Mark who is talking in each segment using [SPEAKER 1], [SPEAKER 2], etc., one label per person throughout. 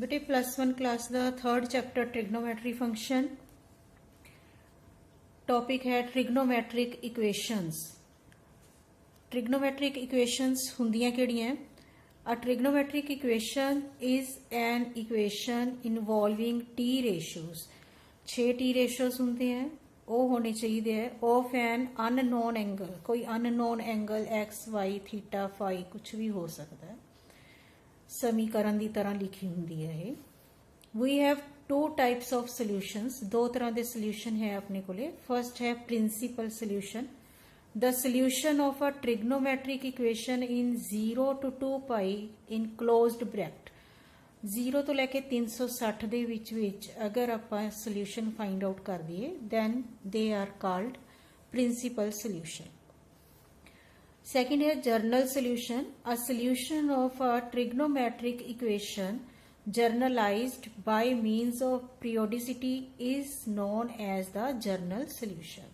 [SPEAKER 1] बेटे +1 क्लास का 3rd chapter trigonometry function. Topic है ट्रिग्नोमेट्रिक इक्वेशंस। ट्रिग्नोमेट्रिक इक्वेशंस हुंदियां किहड़ियां? A trigonometric equation is an equation involving T ratios. 6 T ratios होंगे हैं, वो होने चाहिए ऑफ एन अननोन एंगल। कोई unknown angle x y theta phi कुछ भी हो सकता है, समीकरण की तरह लिखी होंगी है ये। We have 2 types of solutions. 2 तरह के सॉल्यूशन है अपने को। फर्स्ट है principal solution. The solution of a trigonometric equation in 0 to 2 pi in closed bracket. 0 तो लैके 360 दे विच अगर आप सॉल्यूशन फाइंड आउट कर दिए then they are called principal solution. Second है general solution. A solution of a trigonometric equation generalized by means of periodicity is known as the journal solution.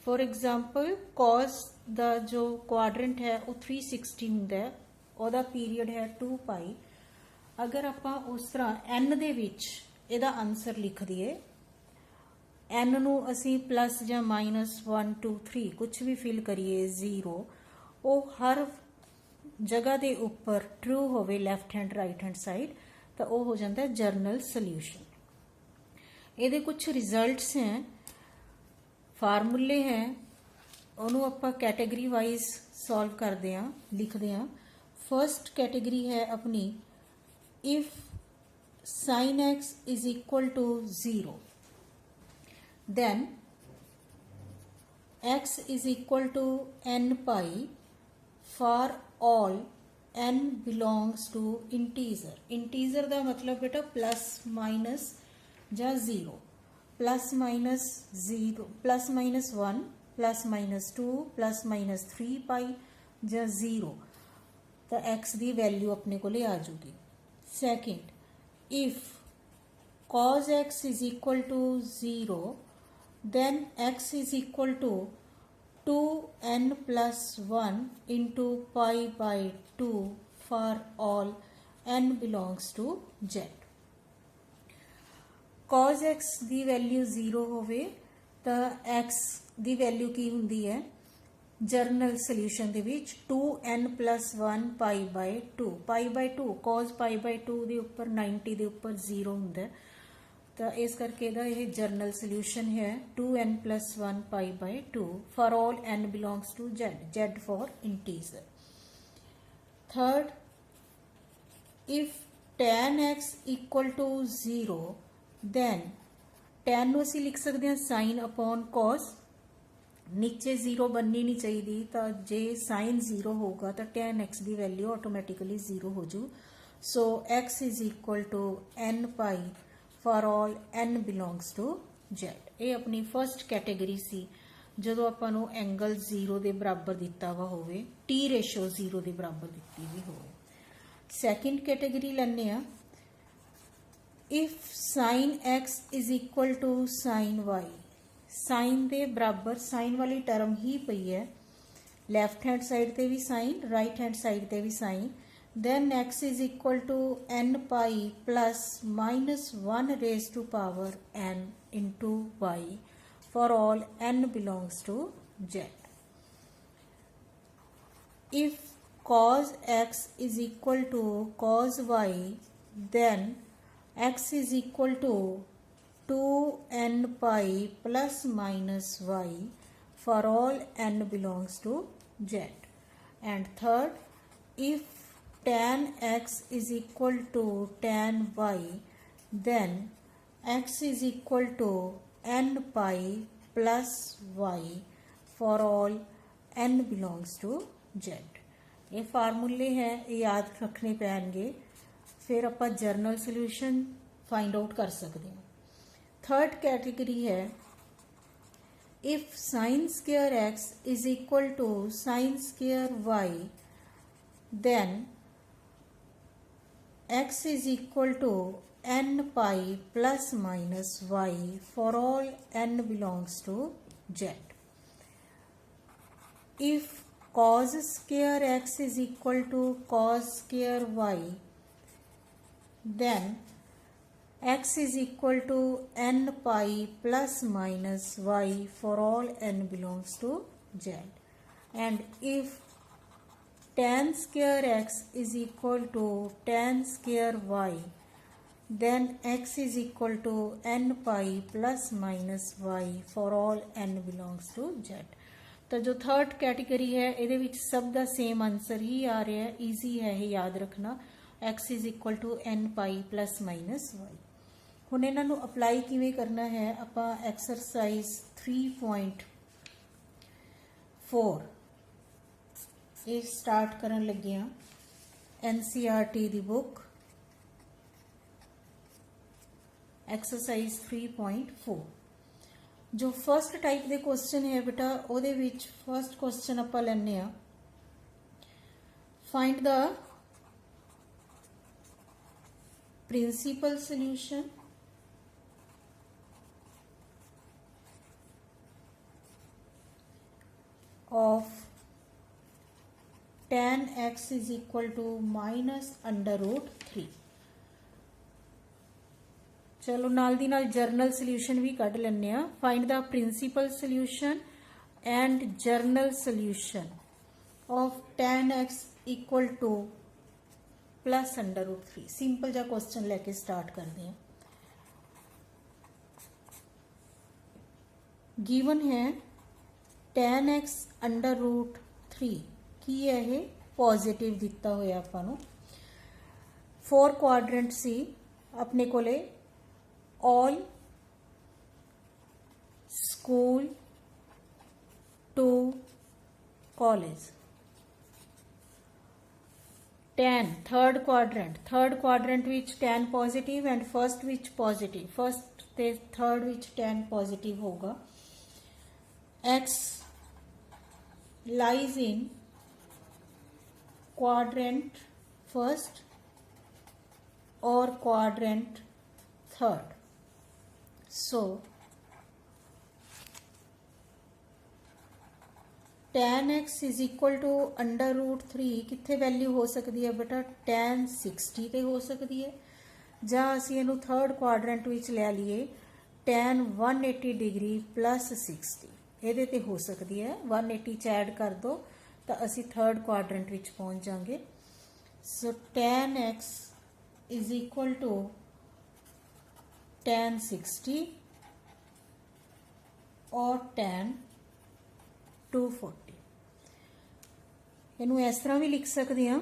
[SPEAKER 1] For example, cos the जो quadrant है वो 360 होंदा है, ਉਹਦਾ period है 2 पाई। अगर ਆਪਾਂ उस तरह n ਦੇ ਵਿੱਚ ਇਹਦਾ आंसर लिख दिए, n ਨੂੰ ਅਸੀਂ प्लस ਜਾਂ माइनस 1 2 3 कुछ भी फिल करिए 0, वो हर जगह के उपर ट्रू होवे left hand right hand side, तो वो हो जाता है जर्नल सॉल्यूशन। ये कुछ रिजल्ट्स हैं, फार्मूले हैं, उन्होंने आप कैटेगरी वाइज सॉल्व करते हैं, लिखते हैं। फर्स्ट कैटेगरी है अपनी if sine x is equal to 0 then x is equal to n pi for all n belongs to integer. Integer का मतलब बेटा प्लस माइनस या 0, plus minus 0 plus minus 1 plus minus 2 plus minus 3 pi या 0, तो x की value अपने को आ जाएगी। Second if cos x is equal to 0 then x is equal to 2n plus 1 into pi by 2 for all n belongs to z। cos x की value 0 होवे तो x की वैल्यू की हुंदी है journal solution they which 2n plus 1 pi by 2। Pi by 2 cos pi by 2 के उपर 90 के उपर 0 होंदा है, तो इस करके ये जर्नल सॉल्यूशन है 2n plus 1 pi by 2 for all n belongs to z, z for integer. Third if tan x equal to 0 then tan को असी लिख सकते हैं साइन अपॉन कॉस। नीचे 0 बननी नहीं चाहिए, तो जे साइन 0 होगा तो tan x की वैल्यू ऑटोमैटिकली 0 हो जू। So x is equal to n pi for all n belongs to z। ये अपनी फर्स्ट कैटेगरी सी जो आपां एंगल 0 के बराबर दिता वा होवे, टी रेशो 0 के बराबर दिती भी होवे। सैकेंड कैटेगरी लैने आ if sine x is equal to sine y। Sine के बराबर साइन वाली टर्म ही पई है, लैफ्ट हैंड साइड ते भी साइन राइट हैंड साइड ते भी sign, then x is equal to n pi plus minus 1 raised to power n into y for all n belongs to z। if cos x is equal to cos y then x is equal to 2n pi plus minus y for all n belongs to z। and third if tan x is equal to tan y then x is equal to n pi plus y for all n belongs to z। ये फार्मूले हैं, ये याद रखने पैणगे, फिर आप journal solution find out कर सकते हैं। थर्ड कैटेगरी है if sine square x is equal to sine square y then x is equal to n pi plus minus y for all n belongs to z। if cos square x is equal to cos square y then x is equal to n pi plus minus y for all n belongs to z, and if tan square x is equal to tan square y, then x is equal to n pi plus minus y for all n belongs to z। तो जो third category है ਇਹਦੇ ਵਿੱਚ ਸਭ ਦਾ same answer ਹੀ ਆ ਰਿਹਾ ਹੈ, easy ਹੈ ਇਹ ਯਾਦ ਰੱਖਣਾ, x is equal to n pi plus minus y। ਹੁਣ ਇਹਨਾਂ ਨੂੰ ਅਪਲਾਈ ਕਿਵੇਂ ਕਰਨਾ ਹੈ, ਆਪਾਂ ਐਕਸਰਸਾਈਜ਼ 3.4 ਇਹ ਸਟਾਰਟ ਕਰਨ ਲੱਗੇ ਹਾਂ। NCERT ਦੀ ਬੁੱਕ एक्सरसाइज 3.4 जो फर्स्ट टाइप के क्वेश्चन है बेटा ਉਹਦੇ ਵਿੱਚ फर्स्ट क्वेश्चन ਆਪਾਂ ਲੈਣੇ ਆ, find the principal solution of tan x is equal to minus under root 3। चलो नाल दी नाल जर्नल सोल्यूशन भी कढ़ लेने आ। Find the principal solution and general solution of tan x equal to plus under root 3। Simple जा question लेके start करते हैं। गिवन है tan x अंडर रूट 3 की है ये पॉजिटिव दिता होया आपां नूं। 4 क्वाड्रेंट सी अपने कोले all school to college। tan third quadrant which tan positive and first which positive, first ते third which tan positive होगा। x lies in quadrant first or quadrant third। So tan x is equal to under root 3 कितने value हो सकती है बेटा, tan 60 ते हो सकती है, ਜਾਂ ਅਸੀਂ ਇਹਨੂੰ थर्ड क्वाड्रेंट ਵਿੱਚ ਲੈ ਲਈਏ tan 180 डिग्री प्लस 60 ਇਹਦੇ ਤੇ ਹੋ ਸਕਦੀ ਹੈ। 180 ਚ ਐਡ ਕਰ ਦੋ ਤਾਂ ਅਸੀਂ थर्ड क्वाड्रेंट ਵਿੱਚ ਪਹੁੰਚ ਜਾਾਂਗੇ। सो tan x is equal to tan 60 और tan 240। ਇਹਨੂੰ ਇਸ ਤਰ੍ਹਾਂ ਵੀ ਲਿਖ ਸਕਦੇ ਹਾਂ,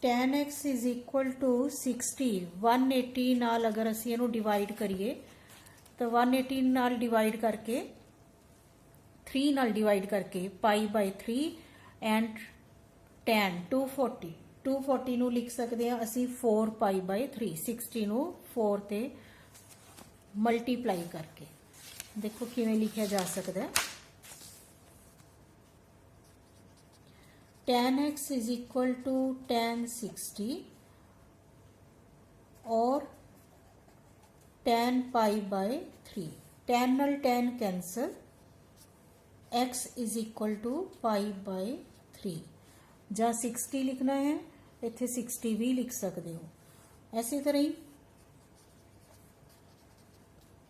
[SPEAKER 1] tan x is equal to 60 180 ਨਾਲ ਅਗਰ ਅਸੀਂ ਇਹਨੂੰ ਡਿਵਾਈਡ ਕਰੀਏ ਤਾਂ 180 ਨਾਲ ਡਿਵਾਈਡ ਕਰਕੇ 3 ਨਾਲ ਡਿਵਾਈਡ ਕਰਕੇ ਪਾਈ ਬਾਈ 3 ਐਂਡ tan 240 ਨੂੰ ਲਿਖ ਸਕਦੇ ਹਾਂ ਅਸੀਂ 4 ਪਾਈ ਬਾਈ 3। 60 ਨੂੰ 4 ਤੇ ਮਲਟੀਪਲਾਈ ਕਰਕੇ ਦੇਖੋ ਕਿਵੇਂ ਲਿਖਿਆ ਜਾ ਸਕਦਾ ਹੈ। tan x is equal to tan 60 और tan पाई बाय 3। tan ਨਾਲ tan cancel, x is equal to pi by 3। ਜਾਂ 60 लिखना है इत्थे 60 भी लिख सकते हो। इसी तरह ही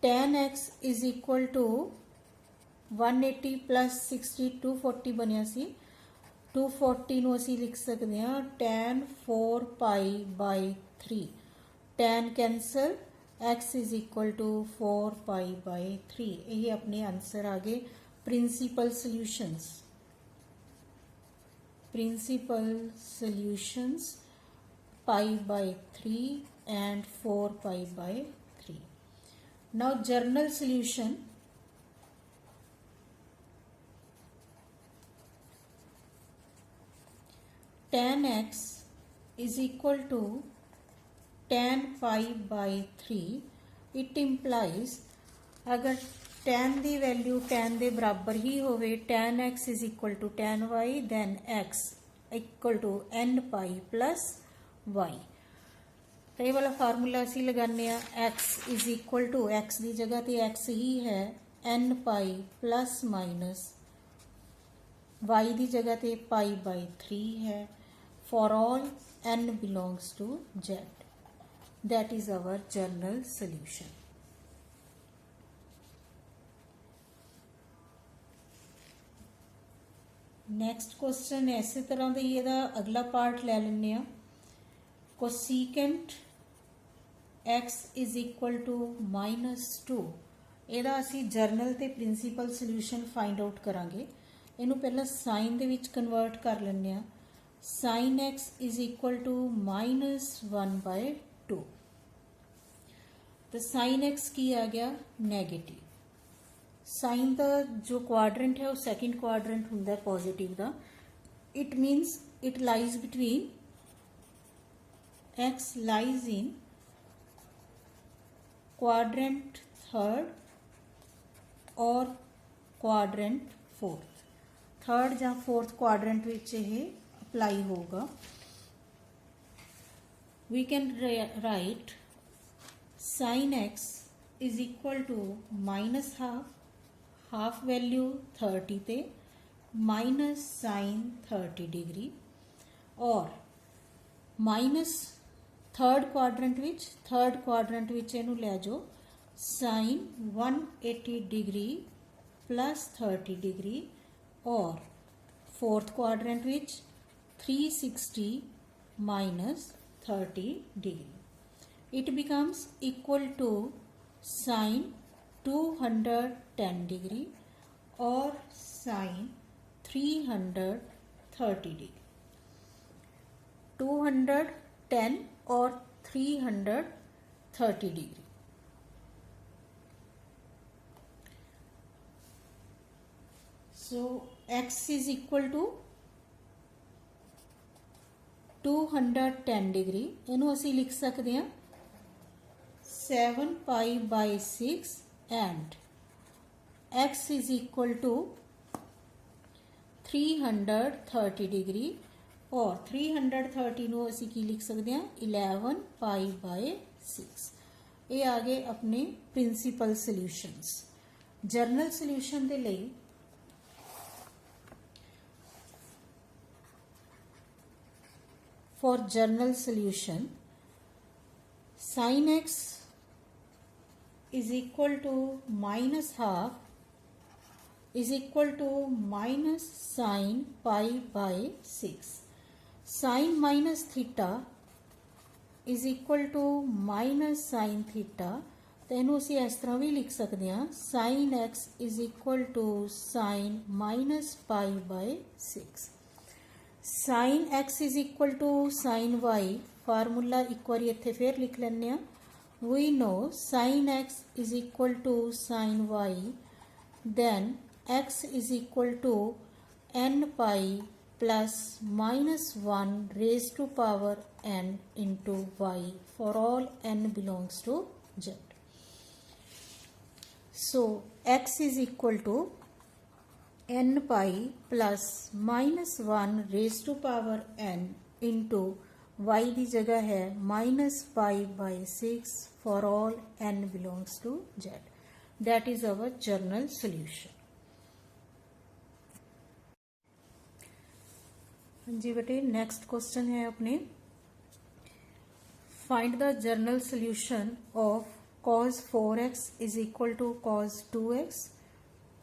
[SPEAKER 1] tan x is equal to 180 plus 60 240 बनिया सी। 240 ਨੂੰ ਅਸੀਂ ਲਿਖ ਸਕਦੇ ਹਾਂ tan 4 pi by 3। tan cancel, x is equal to 4 pi by 3। ਇਹ ਆਪਣੇ ਆਨਸਰ ਆ ਗਏ principal solutions. Principal solutions pi by 3 and 4 pi by 3। now general solution tan x is equal to tan pi by 3। it implies अगर tan ਦੀ value tan ਦੇ बराबर ही होवे, tan x is equal to tan y, then x equal to n pi plus y। तो ये वाला formula असी लगाने x is equal to, x की जगह ते x ही है, n pi plus minus y की जगह ते pi by 3 है, for all n belongs to z। That is our general solution. Next question इस तरह का ही अगला पार्ट ले लेने आ cosecant x is equal to -2 ਇਹਦਾ ਅਸੀਂ ਜਰਨਲ ਤੇ ਪ੍ਰਿੰਸੀਪਲ ਸੋਲੂਸ਼ਨ ਫਾਈंड ਆਊਟ ਕਰਾਂਗੇ। ਇਹਨੂੰ ਪਹਿਲਾਂ ਸਾਈਨ ਦੇ ਵਿੱਚ ਕਨਵਰਟ ਕਰ ਲੈਂਦੇ ਆ। sin x is equal to -1/2 तो sin x की आ गया नेगेटिव। साइन का जो क्वाड्रेंट है वो सेकंड क्वाड्रेंट होंगे पॉजिटिव का। It means it lies between x lies in quadrant third और क्वाड्रेंट फोर्थ। थर्ड या फोर्थ क्वाड्रेंट विच ये अप्लाई होगा। We can write sin x is equal to -1/2 half value 30 ते minus sine 30 degree और minus third quadrant which इनू लै जाओ sine 180 degree plus 30 degree और fourth quadrant which 360 minus 30 degree. It becomes equal to sine 210 degree और sine 330 degree. 210 और 330 degree. So x is equal to 210 degree. इनू असी लिख सकते हैं 7π/6 and x is equal to 330 degree और 330 नू असी की लिख सकते हैं 11π/6। ये आ गए अपने प्रिंसीपल सॉल्यूशंस। जर्नल सॉल्यूशन दे लिए for journal solution sin x is equal to -1/2 is equal to minus sin π/6। sin minus theta is equal to minus sin theta। तो इनू असी इस तरह भी लिख सकते हैं sin x is equal to sin minus π/6। sin x is equal to sin y formula एक बार इत्थे फिर लिख लेने आ। we know sin x is equal to sin y, then x is equal to n pi plus minus 1 raised to power n into y for all n belongs to z. So x is equal to n pi plus minus 1 raised to power n into y की जगह है -π/6 for all n belongs to z. That is our general solution. जी बेटे next question है अपने find the general solution of cos 4x is equal to cos 2x।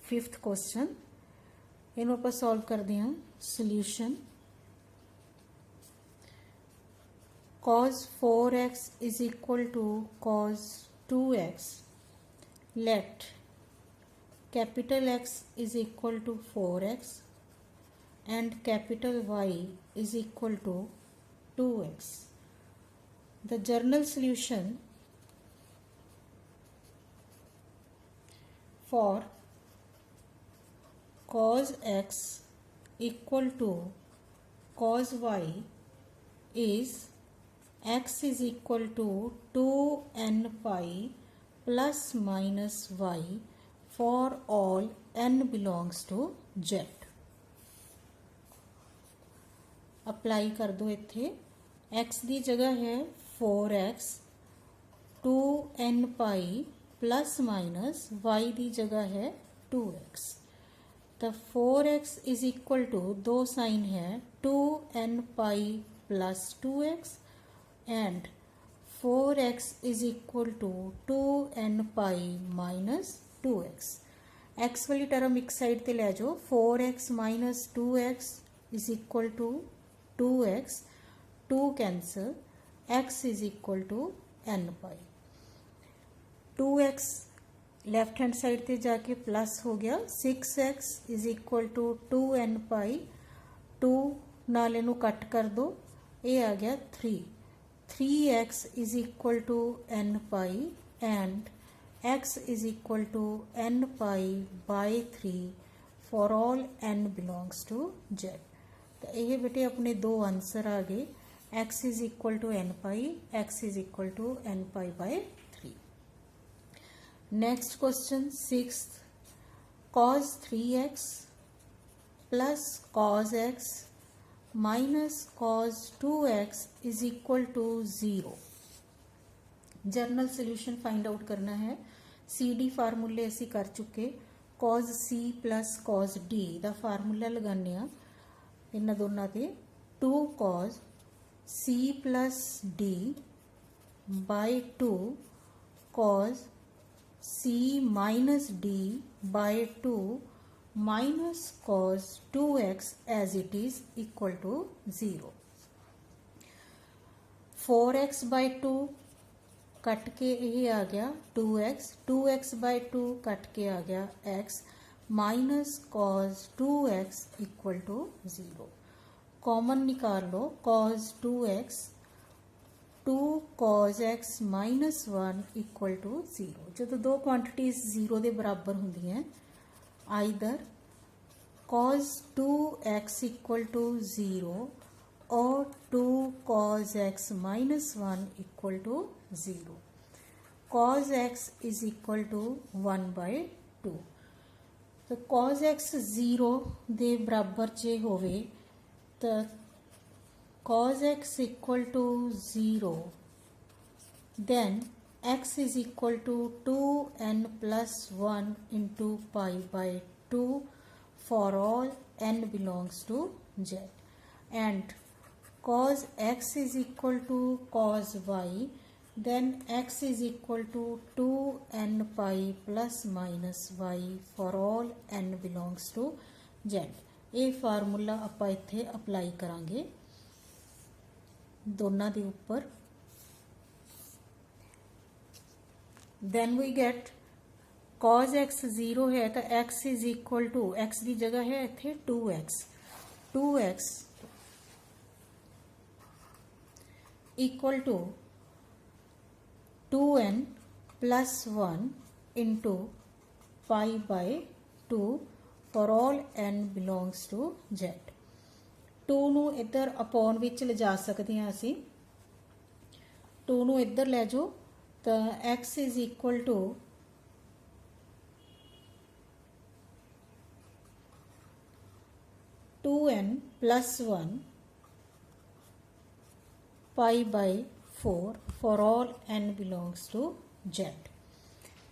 [SPEAKER 1] Fifth question इन्हों पर solve कर दिया। Solution cos 4x is equal to cos 2x। let capital X is equal to 4x and capital Y is equal to 2x. The general solution for cos x equal to cos y is x is equal to 2n pi plus minus y for all n belongs to z। Apply कर दो इत्थे x की जगह है 4x 2n pi plus minus y की जगह है 2x। तो 4x इज इक्वल टू दो साइन है 2n pi plus 2x and 4x is equal to 2n pi minus 2x। x वाली टर्म एक साइड ते लै जाओ, 4x minus 2x is equal to 2x, 2 cancel, x is equal to n pi. 2x left hand side ते जाके plus हो गया, 6x is equal to 2n पाई, 2 नाल इनू कट कर दो, ये आ गया 3। 3x is equal to n pi and x is equal to n pi by 3 for all n belongs to z। तो ये बेटे अपने दो आंसर आ गए, x is equal to n pi, x is equal to n pi by 3। Next question 6th, cos 3x plus cos x minus cos 2x is equal to 0। General solution find out करना है। C D फार्मूले असी कर चुके, cos c plus cos d का formula लगाने इन्होंने दोनों के 2 cos c plus d by 2 cos c minus d by 2 minus cos 2x as it is equal to 0। 4x by 2 cut के ये आ गया 2x, 2x बाय 2 कट के आ गया x, minus cos 2x equal to 0। Common निकाल लो, cos 2x, 2 cos x minus 1 equal to 0। जो दो क्वांटिटीज 0 के बराबर होंगे, either cos 2x equal to 0 और 2 cos x minus 1 equal to 0। cos x is equal to 1 by 2। तो cos x 0 दे बराबर जे होवे तो cos x equal to 0, then x is equal to 2n plus 1 into pi by 2 for all n belongs to z, and cos x is equal to cos y, then x is equal to 2n pi plus minus y for all n belongs to z। ये formula आपां इत्थे apply करांगे दोनों के उपर। then we get cos x 0 है तो x is equal to, x की जगह है इत्थे 2x, 2x equal to 2n plus 1 into pi by 2 for all n belongs to z। 2 नू इधर अपॉन विच ले जा सकते हैं असी, 2 नू इधर ले जाओ तो x is equal to 2n plus 1 pi by 4 for all n belongs to z।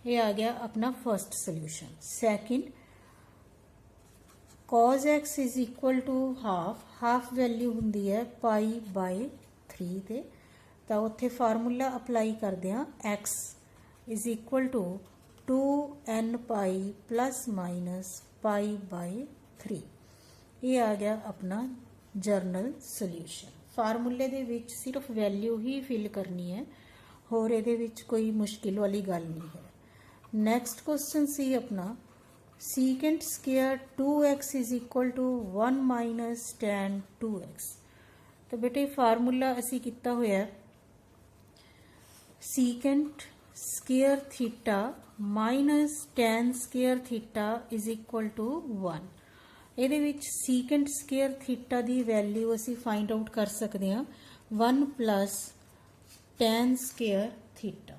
[SPEAKER 1] ये आ गया अपना first solution. Second, cos x is equal to half, half value होंगी है पाई बाई 3 ते, तो उत्थे फार्मूला अप्लाई करते हैं, x is equal to 2n pi plus minus pi by 3। ये आ गया अपना जर्नल सोल्यूशन। फार्मूले दे विच सिर्फ वैल्यू ही फिल करनी है, होर इहदे विच कोई मुश्किल वाली गल नहीं है। नैक्सट क्वेश्चन सी अपना secant square 2x is equal to 1 minus tan 2x। तो बेटे फार्मूला असी किता होया secant square theta minus tan square theta is equal to 1। ਇਹਦੇ ਵਿੱਚ ਸੀਕੈਂਟ ਸਕੁਏਅਰ ਥੀਟਾ ਦੀ ਵੈਲਿਊ ਅਸੀਂ ਫਾਈਂਡ ਆਊਟ ਕਰ ਸਕਦੇ ਹਾਂ 1 ਪਲਸ tan ਸਕੁਏਅਰ ਥੀਟਾ।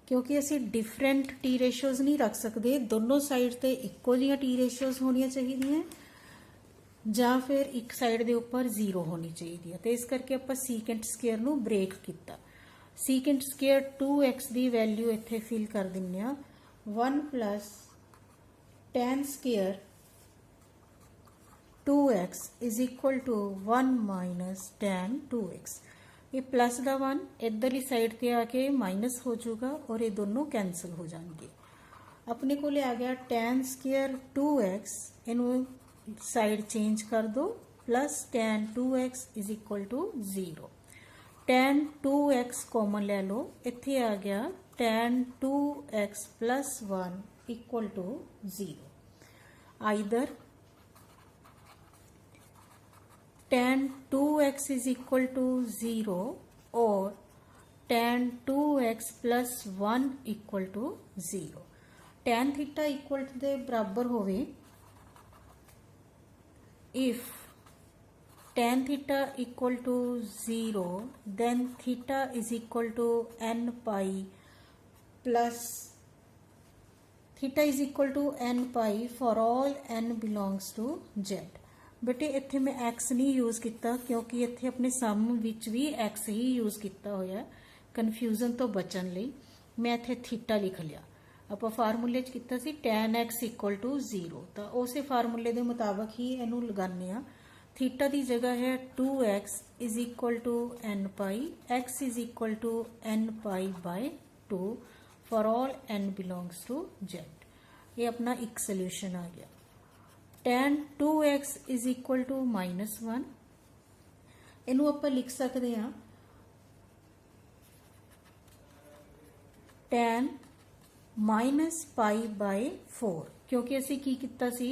[SPEAKER 1] ਕਿਉਂਕਿ ਅਸੀਂ ਡਿਫਰੈਂਟ ਟੀ ਰੇਸ਼ੀਓਜ਼ ਨਹੀਂ ਰੱਖ ਸਕਦੇ, ਦੋਨੋਂ ਸਾਈਡ ਤੇ ਇੱਕੋ ਜਿਹੀਆਂ ਟੀ ਰੇਸ਼ੀਓਜ਼ ਹੋਣੀਆਂ ਚਾਹੀਦੀਆਂ ਜਾਂ ਫਿਰ ਇੱਕ ਸਾਈਡ ਦੇ ਉੱਪਰ 0 ਹੋਣੀ ਚਾਹੀਦੀ ਹੈ। ਤੇ ਇਸ ਕਰਕੇ ਆਪਾਂ ਸੀਕੈਂਟ ਸਕੁਏਅਰ ਨੂੰ ਬ੍ਰੇਕ ਕੀਤਾ। ਸੀਕੈਂਟ ਸਕੁਏਅਰ 2x ਦੀ ਵੈਲਿਊ ਇੱਥੇ ਫਿਲ ਕਰ ਦਿੰਨੇ ਆ 1 plus tan square 2x is equal to 1 minus tan 2x। ये प्लस का 1 इधरली साइड ते आके माइनस हो जाऊगा और ये दोनों कैंसल हो जाएंगे। अपने को आ गया tan स्क्वायर 2x, इनू साइड चेंज कर दो, plus tan 2x is equal to 0। tan 2x common ले लो, इत्थे आ गया tan 2x plus 1 equal to 0। Either tan 2x is equal to 0 और tan 2x plus 1 equal to 0। tan theta equal to दे बराबर होवे if tan theta equal to 0 then theta is equal to n pi plus theta is equal to n pi for all n belongs to z। बेटे इत्थे मैं x नहीं use किया क्योंकि इत्थे अपने सम विच भी x ही यूज किया होया, कन्फ्यूजन तो बचन लई मैं इत्थे थीटा लिख लिया। आप फार्मूले किया सी tan x इक्वल टू 0, तो उस फार्मूले के मुताबिक ही इनू लगाने आ। थीटा की जगह है 2x is equal to n pi, x is equal to n pi by 2 for all n belongs to z। ये अपना एक सोल्यूशन आ गया। tan 2x is equal to -1, इनू आप लिख सकते हैं tan माइनस पाई बाय 4, क्योंकि असी की किया सी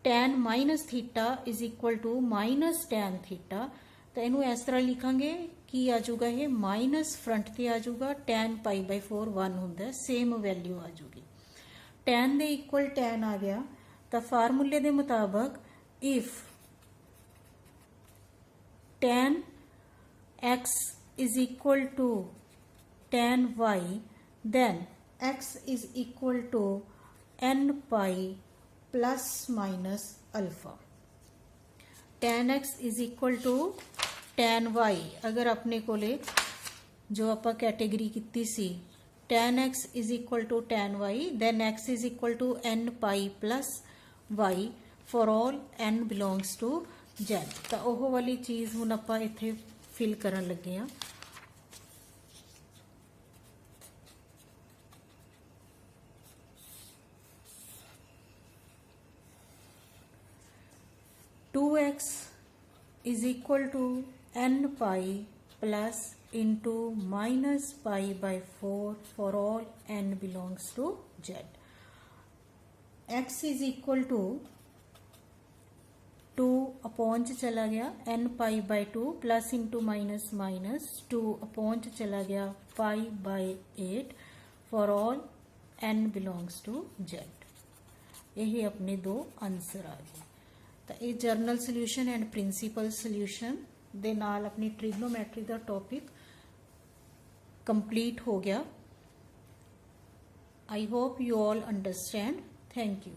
[SPEAKER 1] tan minus theta is equal to minus tan theta, तो इनू इस तरह लिखांगे कि आ जाऊगा ये माइनस फ्रंट ते आ जाऊगा, tan पाई बाय 4 1 होंगे, सेम वैल्यू आ जाऊगी। tan दे इक्वल tan आ गया, तो फार्मूले के मुताबिक if tan x is equal to tan y then x is equal to n pi plus minus alpha। tan x is equal to tan y, अगर अपने कोले जो आप कैटेगरी की सी tan x is equal to tan y then x is equal to n pi plus y for all n belongs to z। तो ओह वाली चीज़ हुण आपां इत्थे फिल करन लगे हां। Two x is equal to n pi plus into minus pi by 4 for all n belongs to z। x is equal to 2 upon चला गया n pi by 2 plus into minus minus 2 upon चला गया pi by 8 for all n belongs to z। यही अपने दो answer आ गए। तो ये general solution and principal solution दे नाल अपनी ट्रिग्नोमैट्री का टॉपिक कंप्लीट हो गया। I hope you all understand. Thank you.